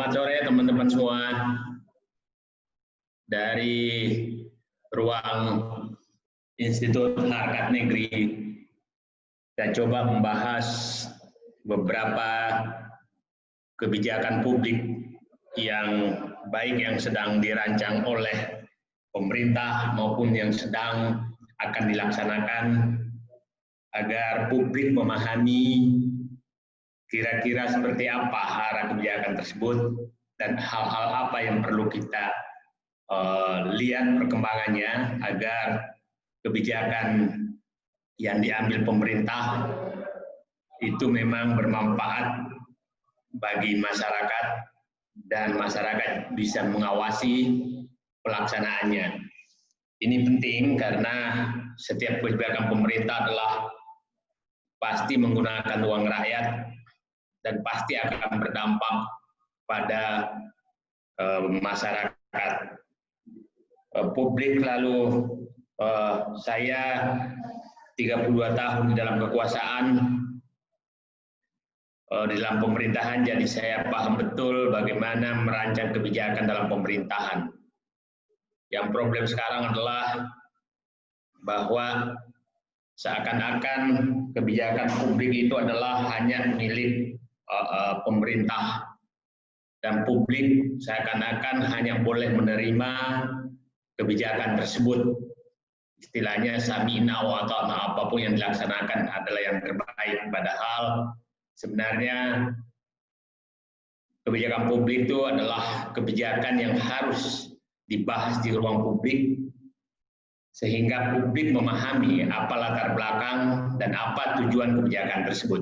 Selamat sore teman-teman semua. Dari ruang Institut Harkat Negeri, kita coba membahas beberapa kebijakan publik yang baik yang sedang dirancang oleh pemerintah maupun yang sedang akan dilaksanakan agar publik memahami kira-kira seperti apa arah kebijakan tersebut dan hal-hal apa yang perlu kita lihat perkembangannya agar kebijakan yang diambil pemerintah itu memang bermanfaat bagi masyarakat dan masyarakat bisa mengawasi pelaksanaannya. Ini penting karena setiap kebijakan pemerintah adalah pasti menggunakan uang rakyat dan pasti akan berdampak pada masyarakat. Publik lalu saya 32 tahun di dalam kekuasaan, di dalam pemerintahan, jadi saya paham betul bagaimana merancang kebijakan dalam pemerintahan. Yang problem sekarang adalah bahwa seakan-akan kebijakan publik itu adalah hanya milik pemerintah dan publik seakan-akan hanya boleh menerima kebijakan tersebut. Istilahnya samina wa ta'na, apapun yang dilaksanakan adalah yang terbaik, padahal sebenarnya kebijakan publik itu adalah kebijakan yang harus dibahas di ruang publik sehingga publik memahami apa latar belakang dan apa tujuan kebijakan tersebut.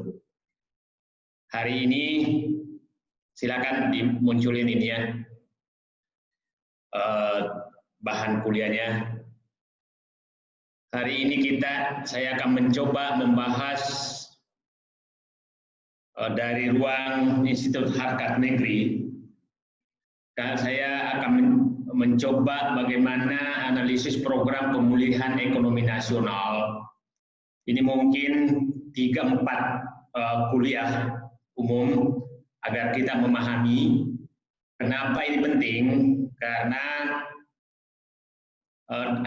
Hari ini silakan dimunculin ini ya, bahan kuliahnya. Hari ini saya akan mencoba membahas dari ruang Institut Harkat Negeri. Saya akan mencoba bagaimana analisis program pemulihan ekonomi nasional. Ini mungkin 3-4 kuliah umum agar kita memahami kenapa ini penting, karena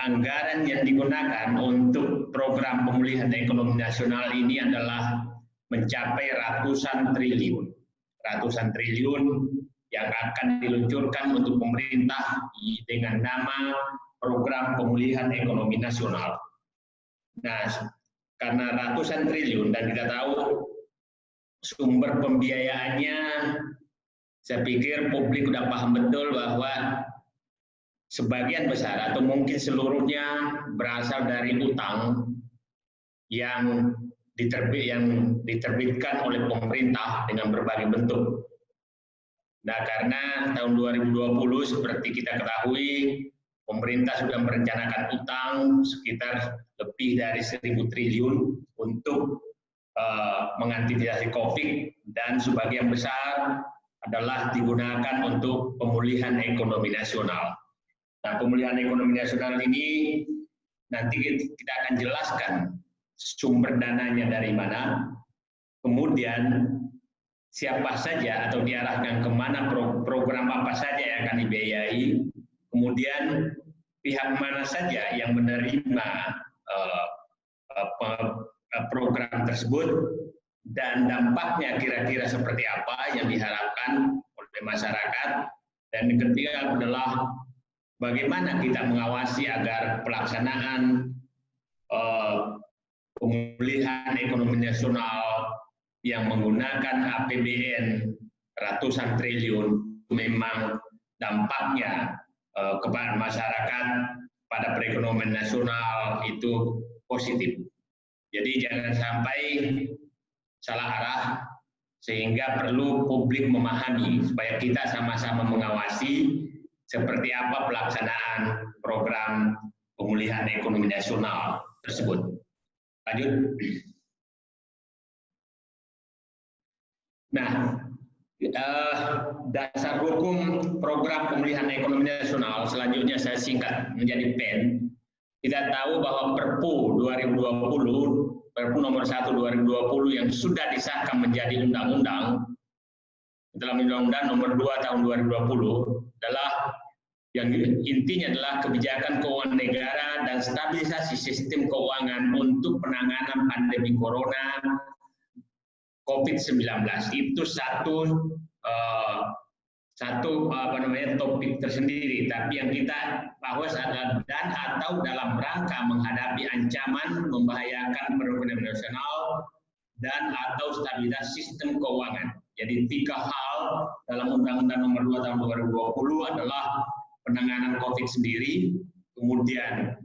anggaran yang digunakan untuk program pemulihan ekonomi nasional ini adalah mencapai ratusan triliun yang akan diluncurkan untuk pemerintah dengan nama program pemulihan ekonomi nasional. Nah, karena ratusan triliun dan kita tahu sumber pembiayaannya, saya pikir publik sudah paham betul bahwa sebagian besar atau mungkin seluruhnya berasal dari utang yang diterbitkan oleh pemerintah dengan berbagai bentuk. Nah, karena tahun 2020 seperti kita ketahui, pemerintah sudah merencanakan utang sekitar lebih dari 1.000 triliun untuk mengantisipasi COVID, dan sebagian besar adalah digunakan untuk pemulihan ekonomi nasional. Nah, pemulihan ekonomi nasional ini nanti kita akan jelaskan sumber dananya dari mana, kemudian siapa saja atau diarahkan kemana, program apa saja yang akan dibiayai, kemudian pihak mana saja yang menerima program tersebut, dan dampaknya kira-kira seperti apa yang diharapkan oleh masyarakat. Dan yang ketiga adalah bagaimana kita mengawasi agar pelaksanaan pemulihan ekonomi nasional yang menggunakan APBN ratusan triliun memang dampaknya kepada masyarakat pada perekonomian nasional itu positif. Jadi jangan sampai salah arah, sehingga perlu publik memahami supaya kita sama-sama mengawasi seperti apa pelaksanaan program pemulihan ekonomi nasional tersebut. Lanjut. Nah, dasar hukum program pemulihan ekonomi nasional selanjutnya saya singkat menjadi PEN. Kita tahu bahwa Perpu 2020, Perpu nomor 1 2020 yang sudah disahkan menjadi undang-undang, dalam Undang-Undang Nomor 2 Tahun 2020 adalah yang intinya adalah kebijakan keuangan negara dan stabilisasi sistem keuangan untuk penanganan pandemi corona COVID-19. Itu satu topik tersendiri, tapi yang kita bahas adalah dan atau dalam rangka menghadapi ancaman membahayakan perekonomian nasional dan atau stabilitas sistem keuangan. Jadi 3 hal dalam Undang-Undang Nomor 2 Tahun 2020 adalah penanganan COVID sendiri, kemudian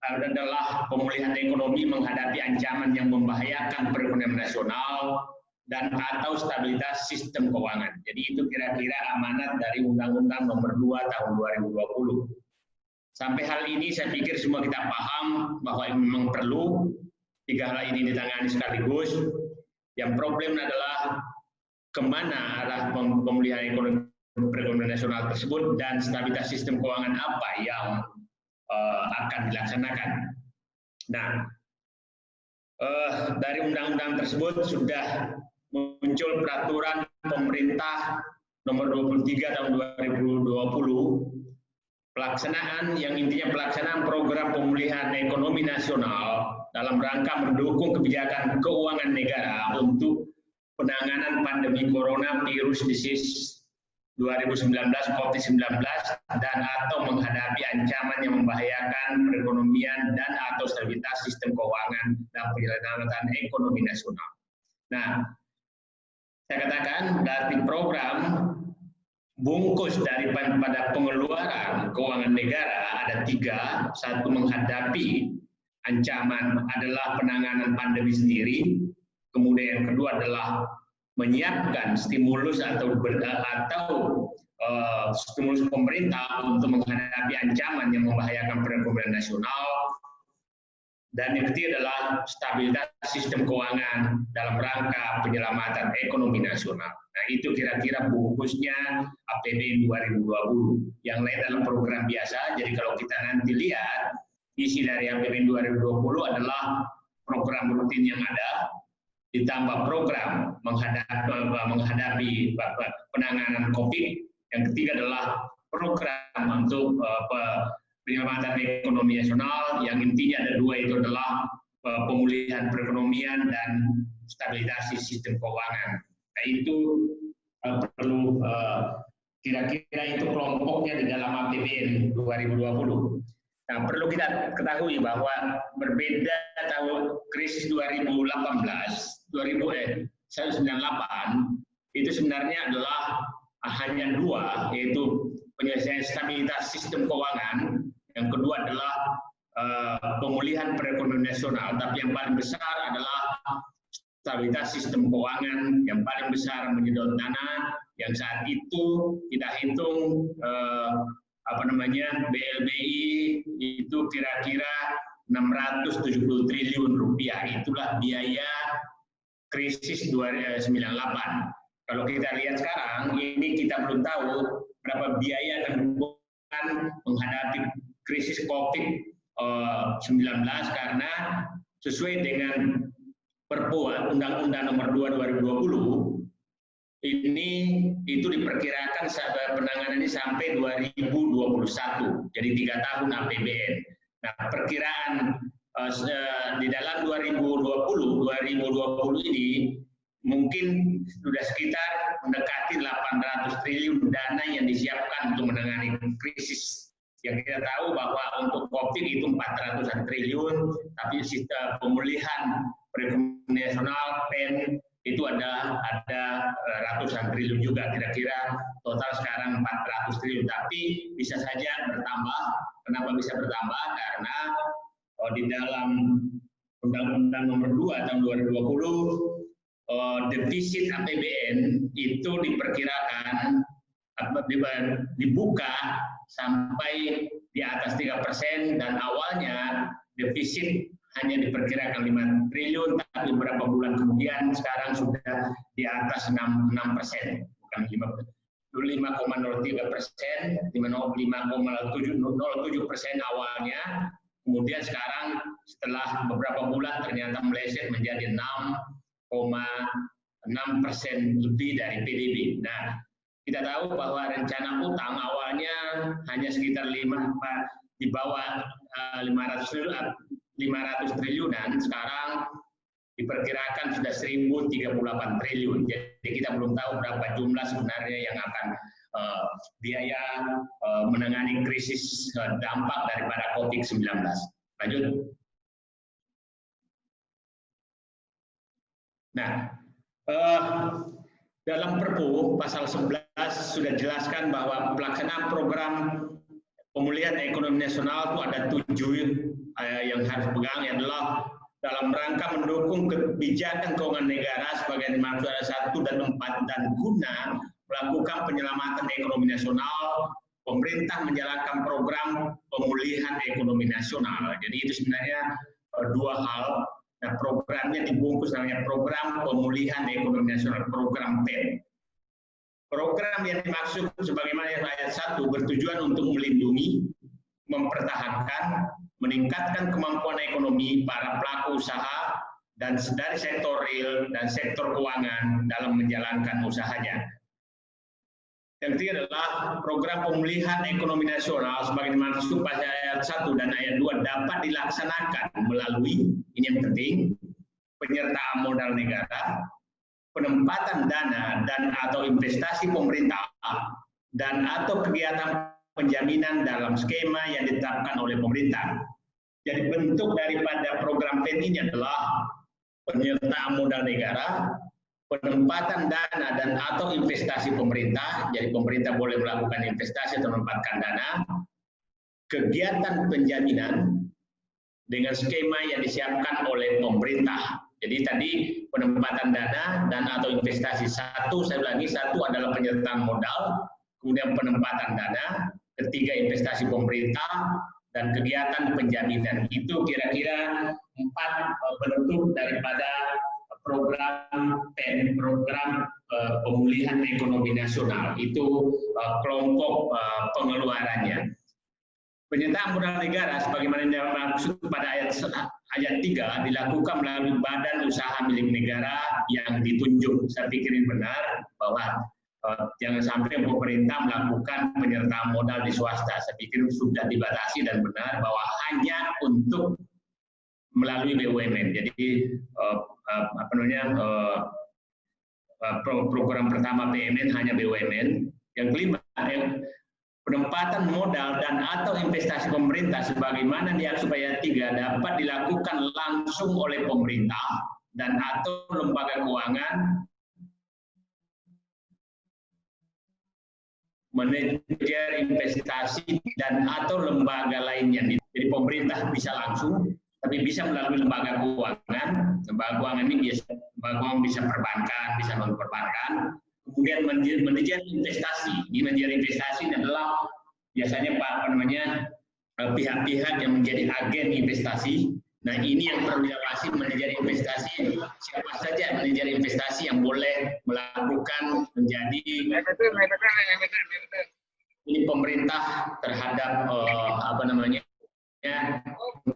adalah pemulihan ekonomi menghadapi ancaman yang membahayakan perekonomian nasional dan atau stabilitas sistem keuangan. Jadi itu kira-kira amanat dari Undang-Undang Nomor 2 Tahun 2020. Sampai hal ini saya pikir semua kita paham bahwa memang perlu 3 hal ini ditangani sekaligus. Yang problem adalah kemana arah pemulihan ekonomi perekonomian nasional tersebut dan stabilitas sistem keuangan apa yang akan dilaksanakan. Nah, dari undang-undang tersebut sudah muncul peraturan pemerintah nomor 23 tahun 2020 pelaksanaan yang intinya pelaksanaan program pemulihan ekonomi nasional dalam rangka mendukung kebijakan keuangan negara untuk penanganan pandemi corona virus disease 2019 COVID-19 dan atau menghadapi ancaman yang membahayakan perekonomian dan atau stabilitas sistem keuangan dan penyelenggaraan ekonomi nasional. Nah, saya katakan dari program bungkus daripada pengeluaran keuangan negara ada 3. Satu, menghadapi ancaman adalah penanganan pandemi sendiri. Kemudian yang kedua adalah menyiapkan stimulus atau stimulus pemerintah untuk menghadapi ancaman yang membahayakan perekonomian nasional. Dan yang ketiga adalah stabilitas sistem keuangan dalam rangka penyelamatan ekonomi nasional. Nah, itu kira-kira bungkusnya APBN 2020. Yang lain dalam program biasa. Jadi kalau kita nanti lihat isi dari APBN 2020 adalah program rutin yang ada, ditambah program menghadapi penanganan COVID. Yang ketiga adalah program untuk penyelamatan ekonomi nasional, yang intinya ada 2, itu adalah pemulihan perekonomian dan stabilisasi sistem keuangan. Nah, itu perlu kira-kira itu kelompoknya di dalam APBN 2020. Nah, perlu kita ketahui bahwa berbeda tahun krisis 1998 itu sebenarnya adalah hanya 2, yaitu penyelesaian stabilitas sistem keuangan, yang kedua adalah pemulihan perekonomian nasional, tapi yang paling besar adalah stabilitas sistem keuangan, yang paling besar menyedot dana, yang saat itu kita hitung BLBI itu kira-kira 670 triliun rupiah. Itulah biaya krisis 1998. Kalau kita lihat sekarang, ini kita belum tahu berapa biaya yang dibutuhkan menghadapi krisis COVID-19 karena sesuai dengan Perpu Undang-Undang Nomor 2 2020 ini itu diperkirakan penanganan ini sampai 2021, jadi 3 tahun APBN. Nah, perkiraan di dalam 2020 ini mungkin sudah sekitar mendekati 800 triliun dana yang disiapkan untuk menangani krisis. Yang kita tahu bahwa untuk COVID itu 400-an triliun, tapi sistem pemulihan perekonomian nasional PEN itu ada ratusan triliun juga, kira-kira total sekarang 400 triliun, tapi bisa saja bertambah. Kenapa bisa bertambah? Karena di dalam Undang-Undang Nomor 2 Tahun 2020 defisit APBN itu diperkirakan dibuka sampai di atas 3%, dan awalnya defisit hanya diperkirakan 5 triliun, tapi beberapa bulan kemudian sekarang sudah di atas 6%, bukan 5,03%, 5,07% awalnya, kemudian sekarang setelah beberapa bulan ternyata meleset menjadi 6,6% lebih dari PDB. Nah, kita tahu bahwa rencana utang awalnya hanya sekitar di bawah 500 triliunan, sekarang diperkirakan sudah 1.038 triliun. Jadi kita belum tahu berapa jumlah sebenarnya yang akan biaya menangani krisis dampak daripada COVID-19. Lanjut. Nah, dalam Perpu pasal 11 sudah dijelaskan bahwa pelaksanaan program pemulihan ekonomi nasional itu ada 7 yang harus pegang, yang adalah dalam rangka mendukung kebijakan keuangan negara sebagai dimaksud ayat 1 dan 4 dan guna melakukan penyelamatan ekonomi nasional, pemerintah menjalankan program pemulihan ekonomi nasional. Jadi itu sebenarnya 2 hal. Nah, programnya dibungkus namanya program pemulihan ekonomi nasional, program PEN. Program yang dimaksud sebagaimana ayat 1 bertujuan untuk melindungi, mempertahankan, meningkatkan kemampuan ekonomi para pelaku usaha dan dari sektor real dan sektor keuangan dalam menjalankan usahanya. Yang ketiga adalah program pemulihan ekonomi nasional sebagai dimaksud pada ayat 1 dan ayat 2 dapat dilaksanakan melalui, ini yang penting, penyertaan modal negara, penempatan dana dan atau investasi pemerintah dan atau kegiatan penjaminan dalam skema yang ditetapkan oleh pemerintah. Jadi bentuk daripada program PEN ini adalah penyertaan modal negara, penempatan dana dan atau investasi pemerintah, jadi pemerintah boleh melakukan investasi atau menempatkan dana, kegiatan penjaminan dengan skema yang disiapkan oleh pemerintah. Jadi tadi penempatan dana dan atau investasi, saya ulangi, 1 adalah penyertaan modal, kemudian penempatan dana, ketiga investasi pemerintah, dan kegiatan penjaminan. Itu kira-kira 4 bentuk daripada program PEN, program pemulihan ekonomi nasional. Itu kelompok pengeluarannya. Penyertaan modal negara sebagaimana dimaksud pada ayat 3 dilakukan melalui badan usaha milik negara yang ditunjuk. Saya pikir ini benar bahwa jangan sampai pemerintah melakukan penyertaan modal di swasta. Saya pikir sudah dibatasi dan benar bahwa hanya untuk melalui BUMN. Jadi program pertama BUMN hanya BUMN. Yang kelima, penempatan modal dan atau investasi pemerintah sebagaimana diatur ayat 3 dapat dilakukan langsung oleh pemerintah dan atau lembaga keuangan, manajer investasi dan atau lembaga lainnya. Jadi pemerintah bisa langsung, tapi bisa melalui lembaga keuangan. Lembaga keuangan ini bisa perbankan, bisa non perbankan. Kemudian manajer investasi. Di manajer investasi adalah biasanya pihak-pihak yang menjadi agen investasi. Nah, ini yang perlu diawasi manajer investasi. Siapa saja manajer investasi yang boleh melakukan menjadi ini pemerintah terhadap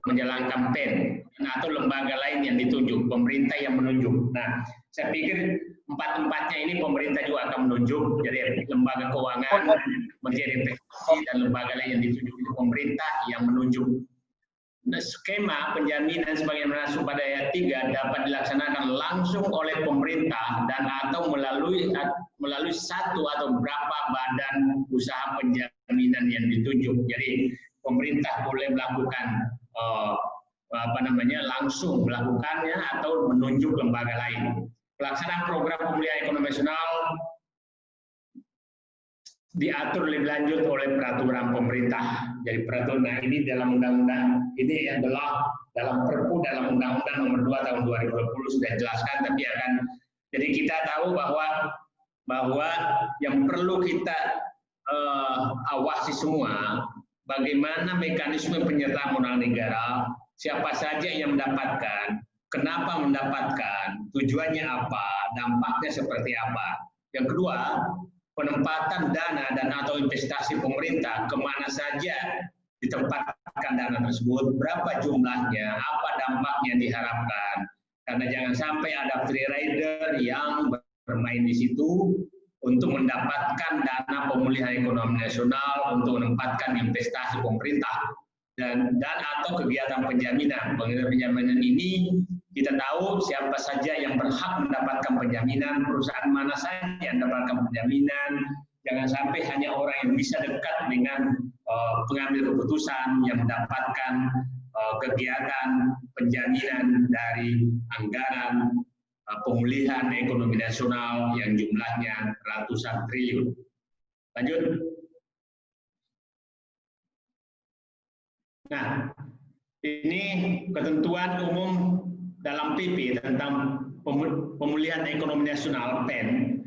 menjalankan PEN atau lembaga lain yang ditunjuk, pemerintah yang menunjuk. Nah, saya pikir 4-empatnya ini pemerintah juga akan menunjuk, jadi lembaga keuangan, manajer investasi dan lembaga lain yang ditunjuk itu pemerintah yang menunjuk. Nah, skema penjaminan sebagaimana pada ayat 3 dapat dilaksanakan langsung oleh pemerintah dan atau melalui satu atau berapa badan usaha penjaminan yang ditunjuk. Jadi pemerintah boleh melakukan langsung melakukannya atau menunjuk lembaga lain. Pelaksanaan program pemulihan ekonomi nasional diatur lebih lanjut oleh peraturan pemerintah. Jadi peraturan ini dalam undang-undang ini adalah dalam Perpu dalam Undang-Undang Nomor 2 Tahun 2020 sudah dijelaskan, tapi jadi kita tahu bahwa yang perlu kita awasi semua bagaimana mekanisme penyertaan modal negara, siapa saja yang mendapatkan, kenapa mendapatkan, tujuannya apa, dampaknya seperti apa. Yang kedua, penempatan dana dan atau investasi pemerintah kemana saja ditempatkan dana tersebut, berapa jumlahnya, apa dampaknya diharapkan. Karena jangan sampai ada free rider yang bermain di situ untuk mendapatkan dana pemulihan ekonomi nasional untuk menempatkan investasi pemerintah dan atau kegiatan penjaminan. Penjaminan ini kita tahu siapa saja yang berhak mendapatkan penjaminan, perusahaan mana saja yang mendapatkan penjaminan. Jangan sampai hanya orang yang bisa dekat dengan pengambil keputusan yang mendapatkan kegiatan penjaminan dari anggaran pemulihan ekonomi nasional yang jumlahnya ratusan triliun. Lanjut. Nah, ini ketentuan umum dalam PP tentang pemulihan ekonomi nasional (PEN).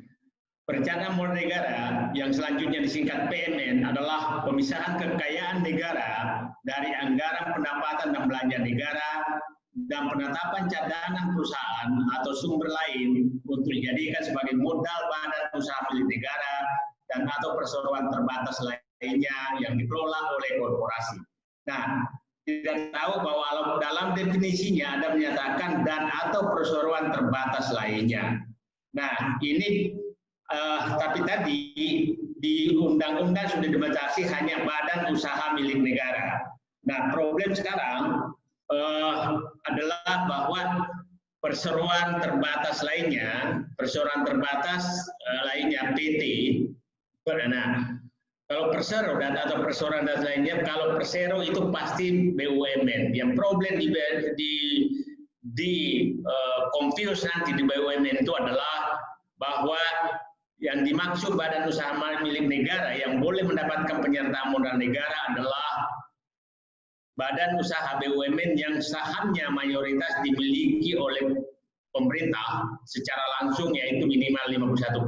Perencanaan modal negara yang selanjutnya disingkat PMN adalah pemisahan kekayaan negara dari anggaran pendapatan dan belanja negara dan penetapan cadangan perusahaan atau sumber lain untuk dijadikan sebagai modal badan usaha milik negara dan atau perseroan terbatas lainnya yang dikelola oleh korporasi. Nah, tidak tahu bahwa dalam definisinya ada menyatakan dan atau perseroan terbatas lainnya. Nah, ini tapi tadi di undang-undang sudah dibatasi hanya badan usaha milik negara. Nah, problem sekarang adalah bahwa perseroan terbatas lainnya, PT. Nah, kalau persero dan atau perseroan dan lainnya, kalau persero itu pasti BUMN. Yang problem di confuse nanti di BUMN itu adalah bahwa yang dimaksud badan usaha milik negara yang boleh mendapatkan penyertaan modal negara adalah badan usaha BUMN yang sahamnya mayoritas dimiliki oleh pemerintah secara langsung, yaitu minimal 51%,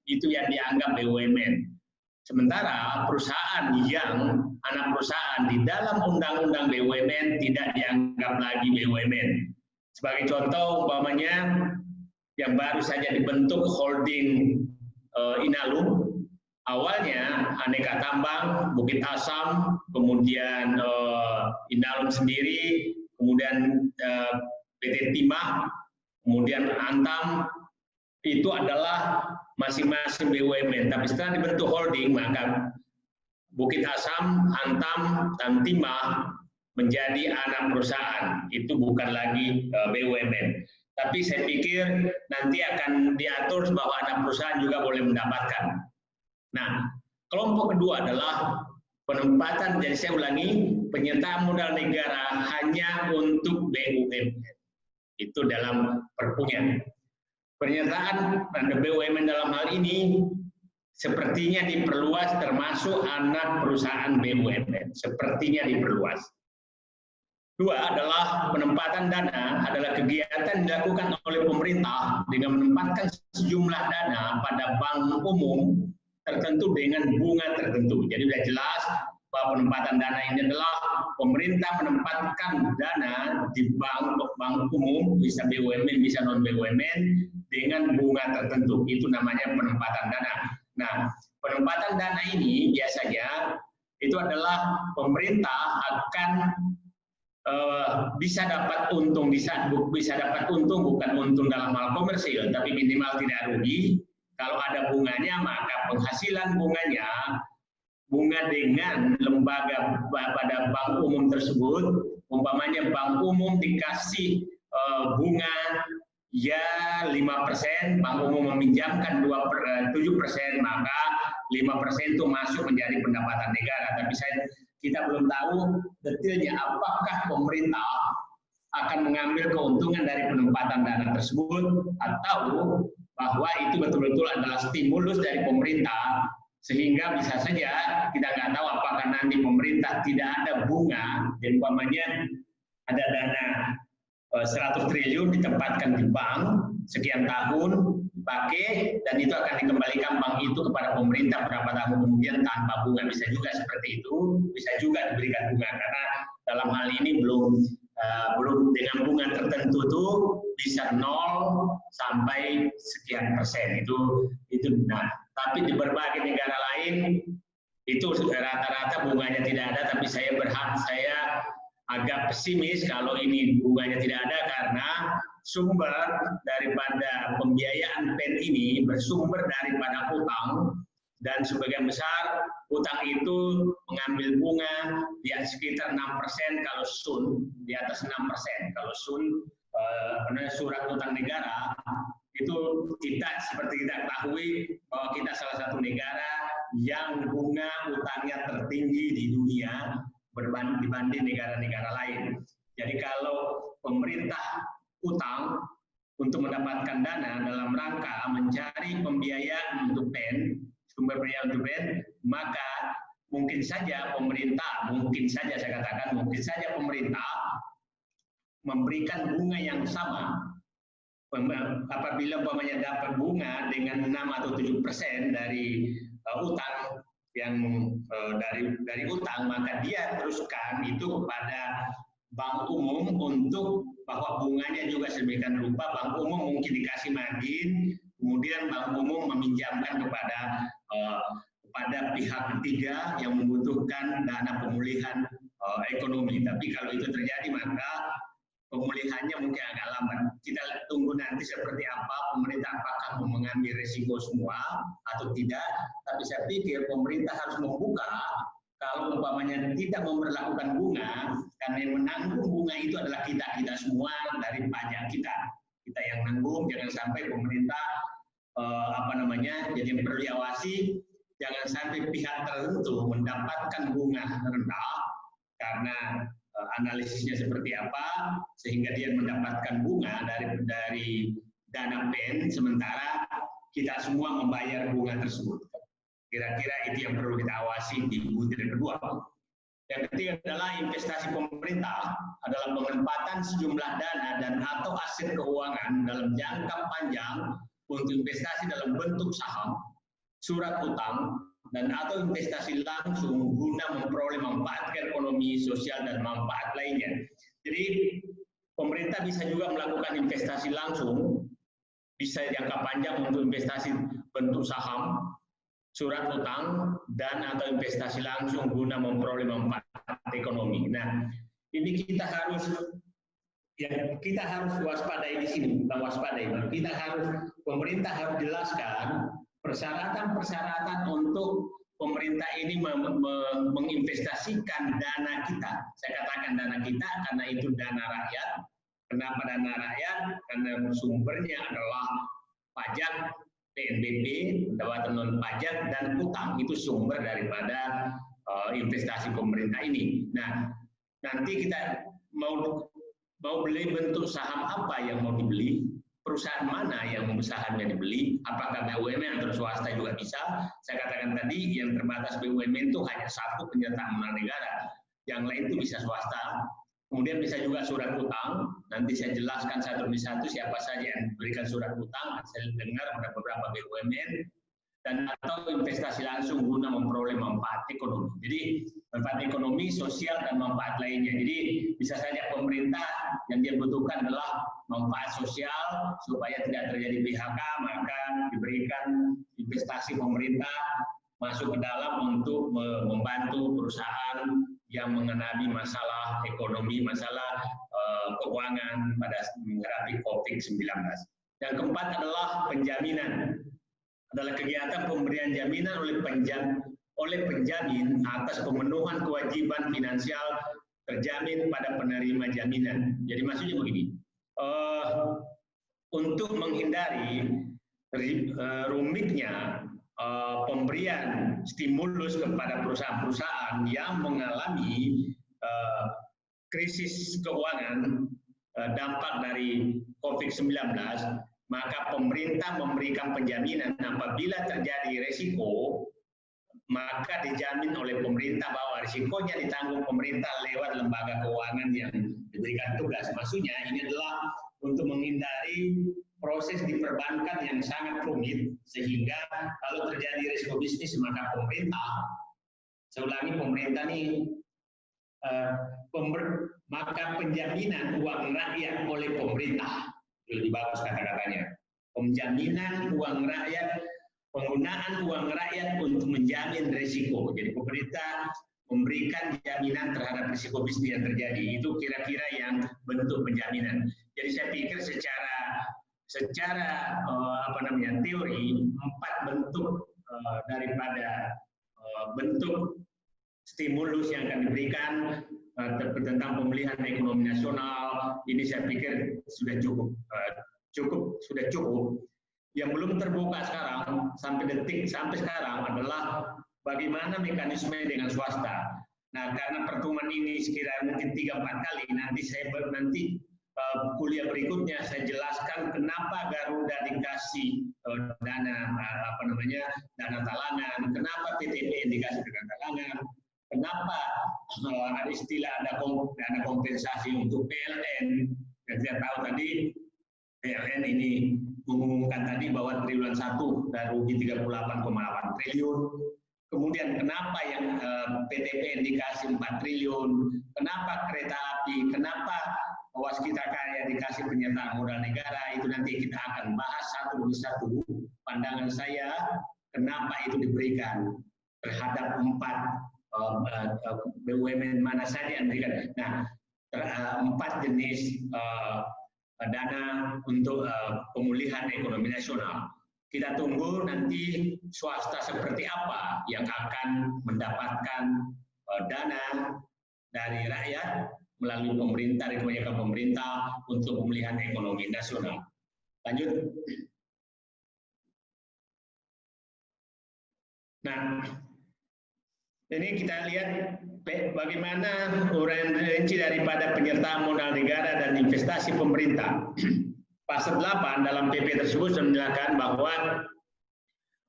itu yang dianggap BUMN. Sementara perusahaan yang anak perusahaan di dalam undang-undang BUMN tidak dianggap lagi BUMN. Sebagai contoh, umpamanya yang baru saja dibentuk holding Inalum, awalnya Aneka Tambang, Bukit Asam, kemudian Inalum sendiri, kemudian PT Timah, kemudian Antam, itu adalah masing-masing BUMN. Tapi setelah dibentuk holding, maka Bukit Asam, Antam, dan Timah menjadi anak perusahaan. Itu bukan lagi BUMN. Tapi saya pikir nanti akan diatur bahwa anak perusahaan juga boleh mendapatkan. Nah, kelompok kedua adalah penempatan, jadi saya ulangi, penyertaan modal negara hanya untuk BUMN. Itu dalam perpunya. Penyertaan BUMN dalam hal ini sepertinya diperluas termasuk anak perusahaan BUMN. Sepertinya diperluas. Dua adalah penempatan dana adalah kegiatan dilakukan oleh pemerintah dengan menempatkan sejumlah dana pada bank umum tertentu dengan bunga tertentu. Jadi sudah jelas bahwa penempatan dana ini adalah pemerintah menempatkan dana di bank umum, bisa BUMN, bisa non BUMN, dengan bunga tertentu. Itu namanya penempatan dana. Nah, penempatan dana ini biasanya itu adalah pemerintah akan bisa dapat untung, bisa dapat untung, bukan untung dalam hal komersil, tapi minimal tidak rugi. Kalau ada bunganya, maka penghasilan bunganya, bunga dengan lembaga pada bank umum tersebut, umpamanya bank umum dikasih bunga ya 5%, bank umum meminjamkan 7%, maka 5% itu masuk menjadi pendapatan negara. Tapi kita belum tahu detailnya apakah pemerintah akan mengambil keuntungan dari penempatan dana tersebut atau bahwa itu betul-betul adalah stimulus dari pemerintah, sehingga bisa saja kita nggak tahu apakah nanti pemerintah tidak ada bunga, dan umpamanya ada dana 100 triliun ditempatkan di bank sekian tahun dipakai, dan itu akan dikembalikan bank itu kepada pemerintah berapa tahun kemudian tanpa bunga. Bisa juga seperti itu, bisa juga diberikan bunga, karena dalam hal ini belum dengan bunga tertentu tuh bisa 0 sampai sekian persen, itu nah. Tapi di berbagai negara lain Itu rata-rata bunganya tidak ada, tapi saya agak pesimis kalau ini bunganya tidak ada karena sumber daripada pembiayaan PEN ini bersumber daripada utang, dan sebagian besar utang itu mengambil bunga di sekitar 6% kalau SUN, di atas 6% kalau SUN, surat utang negara. Itu kita seperti kita ketahui bahwa kita salah satu negara yang bunga utangnya tertinggi di dunia dibanding negara-negara lain. Jadi kalau pemerintah utang untuk mendapatkan dana dalam rangka mencari pembiayaan untuk PEN, sumber pembiayaan untuk PEN, maka mungkin saja pemerintah memberikan bunga yang sama. Apabila umpamanya dapat bunga dengan 6 atau 7% dari utang yang dari utang, maka dia teruskan itu kepada bank umum untuk bahwa bunganya juga sedemikian rupa. Bank umum mungkin dikasih margin, kemudian bank umum meminjamkan kepada pihak ketiga yang membutuhkan dana pemulihan ekonomi. Tapi kalau itu terjadi maka pemulihannya mungkin agak lambat. Kita tunggu nanti seperti apa pemerintah, apakah mau mengambil risiko semua atau tidak. Tapi saya pikir pemerintah harus membuka kalau umpamanya tidak memperlakukan bunga, karena yang menanggung bunga itu adalah kita semua dari pajak kita. Kita yang nanggung, jangan sampai pemerintah jadi yang perlu diawasi, jangan sampai pihak tertentu mendapatkan bunga rendah karena analisisnya seperti apa, sehingga dia mendapatkan bunga dari dana PEN, sementara kita semua membayar bunga tersebut. Kira-kira itu yang perlu kita awasi di butir kedua. Yang ketiga adalah investasi pemerintah adalah penempatan sejumlah dana dan atau aset keuangan dalam jangka panjang untuk investasi dalam bentuk saham, surat utang, dan atau investasi langsung guna memperoleh manfaat ekonomi, sosial, dan manfaat lainnya. Jadi pemerintah bisa juga melakukan investasi langsung, bisa jangka panjang untuk investasi bentuk saham, surat utang, dan atau investasi langsung guna memperoleh manfaat ekonomi. Nah, ini kita harus waspadai di sini, bukan waspadai. Pemerintah harus jelaskan persyaratan untuk pemerintah ini menginvestasikan dana kita. Saya katakan dana kita karena itu dana rakyat. Kenapa dana rakyat? Karena sumbernya adalah pajak, PNBP, pendapatan non pajak, dan utang. Itu sumber daripada investasi pemerintah ini. Nah, nanti kita mau beli bentuk saham apa yang mau dibeli, perusahaan mana yang sahamnya dibeli, apakah BUMN atau swasta juga bisa. Saya katakan tadi yang terbatas BUMN itu hanya satu, penyertaan negara, yang lain itu bisa swasta. Kemudian bisa juga surat utang, nanti saya jelaskan satu demi satu siapa saja yang diberikan surat utang. Saya dengar ada beberapa BUMN, dan atau investasi langsung guna memperoleh manfaat ekonomi. Jadi manfaat ekonomi, sosial, dan manfaat lainnya. Jadi bisa saja pemerintah yang dia butuhkan adalah manfaat sosial supaya tidak terjadi PHK, maka diberikan investasi pemerintah masuk ke dalam untuk membantu perusahaan yang menghadapi masalah ekonomi, masalah keuangan pada menghadapi COVID-19. Yang keempat adalah penjaminan. Adalah kegiatan pemberian jaminan oleh penjamin atas pemenuhan kewajiban finansial terjamin pada penerima jaminan. Jadi maksudnya begini, untuk menghindari rumitnya pemberian stimulus kepada perusahaan-perusahaan yang mengalami krisis keuangan dampak dari COVID-19, maka pemerintah memberikan penjaminan apabila terjadi risiko, maka dijamin oleh pemerintah bahwa risikonya ditanggung pemerintah lewat lembaga keuangan yang diberikan tugas. Maksudnya ini adalah untuk menghindari proses di perbankan yang sangat rumit, sehingga kalau terjadi risiko bisnis maka pemerintah, saya ulangi, pemerintah ini maka penjaminan uang rakyat oleh pemerintah, lebih bagus kata-katanya, penjaminan uang rakyat penggunaan uang rakyat untuk menjamin risiko. Jadi pemerintah memberikan jaminan terhadap risiko bisnis yang terjadi. Itu kira-kira yang bentuk penjaminan. Jadi saya pikir secara teori 4 bentuk daripada bentuk stimulus yang akan diberikan tentang pemulihan ekonomi nasional ini saya pikir sudah cukup. Yang belum terbuka sekarang sampai sekarang adalah bagaimana mekanisme dengan swasta. Nah, karena pertemuan ini sekiranya mungkin 3-4 kali, nanti kuliah berikutnya saya jelaskan kenapa Garuda dikasih dana talangan, kenapa PTPN dikasih dana talangan, kenapa ada istilah ada dana kompensasi untuk PLN. Yang saya tahu tadi PLN ini mengumumkan tadi bahwa triwulan 1 dan rugi 38,8 triliun. Kemudian kenapa yang PTPN dikasih 4 triliun, kenapa kereta api, kenapa Waskita Karya dikasih penyertaan modal negara, itu nanti kita akan bahas satu demi satu pandangan saya kenapa itu diberikan terhadap 4 BUMN mana saja yang diberikan. Nah, 4 jenis dana untuk pemulihan ekonomi nasional. Kita tunggu nanti swasta seperti apa yang akan mendapatkan dana dari rakyat melalui pemerintah, kebanyakan pemerintah untuk pemulihan ekonomi nasional. Lanjut. Nah, ini kita lihat bagaimana uraian rinci daripada penyertaan modal negara dan investasi pemerintah. Pasal 8 dalam PP tersebut sudah menyatakan bahwa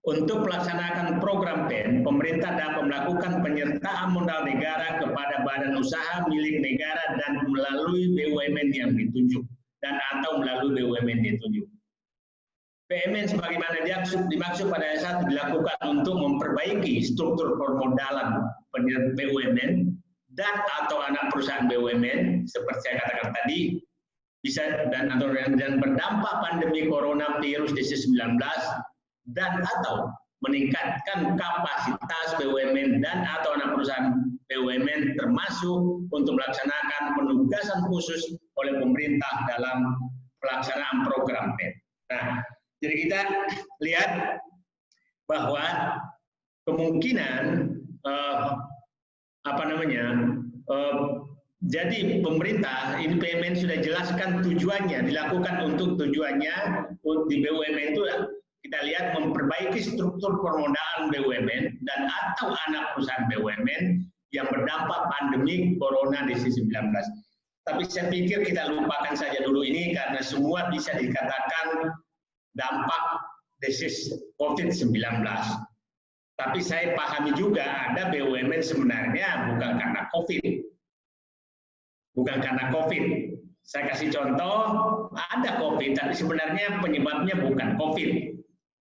untuk melaksanakan program PEN, pemerintah dapat melakukan penyertaan modal negara kepada badan usaha milik negara dan melalui BUMN yang ditunjuk dan atau melalui BUMN ditunjuk. PMN sebagaimana dimaksud pada ayat 1 dilakukan untuk memperbaiki struktur permodalan BUMN dan atau anak perusahaan BUMN seperti saya katakan tadi bisa dan berdampak pandemi coronavirus 19 dan atau meningkatkan kapasitas BUMN dan atau anak perusahaan BUMN termasuk untuk melaksanakan penugasan khusus oleh pemerintah dalam pelaksanaan program PEN. Nah, jadi kita lihat bahwa kemungkinan jadi pemerintah ini PMN sudah jelaskan tujuannya, dilakukan untuk tujuannya di BUMN itu kita lihat memperbaiki struktur permodalan BUMN dan atau anak perusahaan BUMN yang berdampak pandemi Corona 19. Tapi saya pikir kita lupakan saja dulu ini karena semua bisa dikatakan dampak disease COVID-19. Tapi saya pahami juga ada BUMN sebenarnya bukan karena COVID. Bukan karena COVID. Saya kasih contoh, ada COVID, tapi sebenarnya penyebabnya bukan COVID.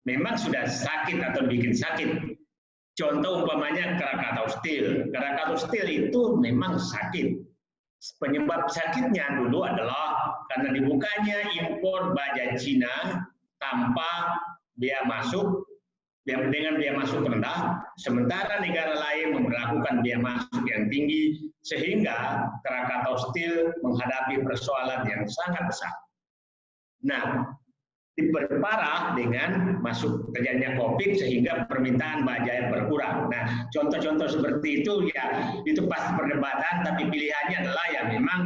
Memang sudah sakit atau bikin sakit. Contoh umpamanya Krakatau Steel. Krakatau Steel itu memang sakit. Penyebab sakitnya dulu adalah karena dibukanya impor baja Cina tanpa biaya masuk, dengan biaya masuk rendah, sementara negara lain memperlakukan biaya masuk yang tinggi, sehingga Krakatau Steel menghadapi persoalan yang sangat besar. Nah, diperparah dengan masuk terjadinya COVID sehingga permintaan baja berkurang. Nah, contoh-contoh seperti itu ya itu pasti perdebatan, tapi pilihannya adalah ya memang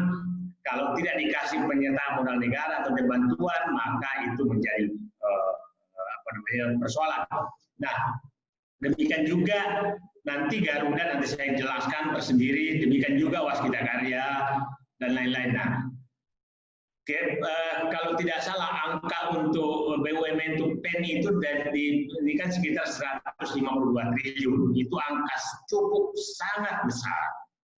kalau tidak dikasih penyertaan modal negara atau bantuan maka itu menjadi persoalan. Nah, demikian juga nanti Garuda nanti saya jelaskan tersendiri, demikian juga Waskita Karya dan lain-lain. Nah, kalau tidak salah angka untuk BUMN untuk PEN itu ini kan sekitar 152 triliun. Itu angka cukup sangat besar.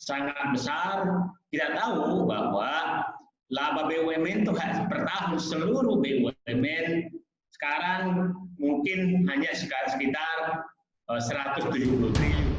Sangat besar. Kita tahu bahwa laba BUMN itu per tahun seluruh BUMN sekarang mungkin hanya sekitar 170 triliun.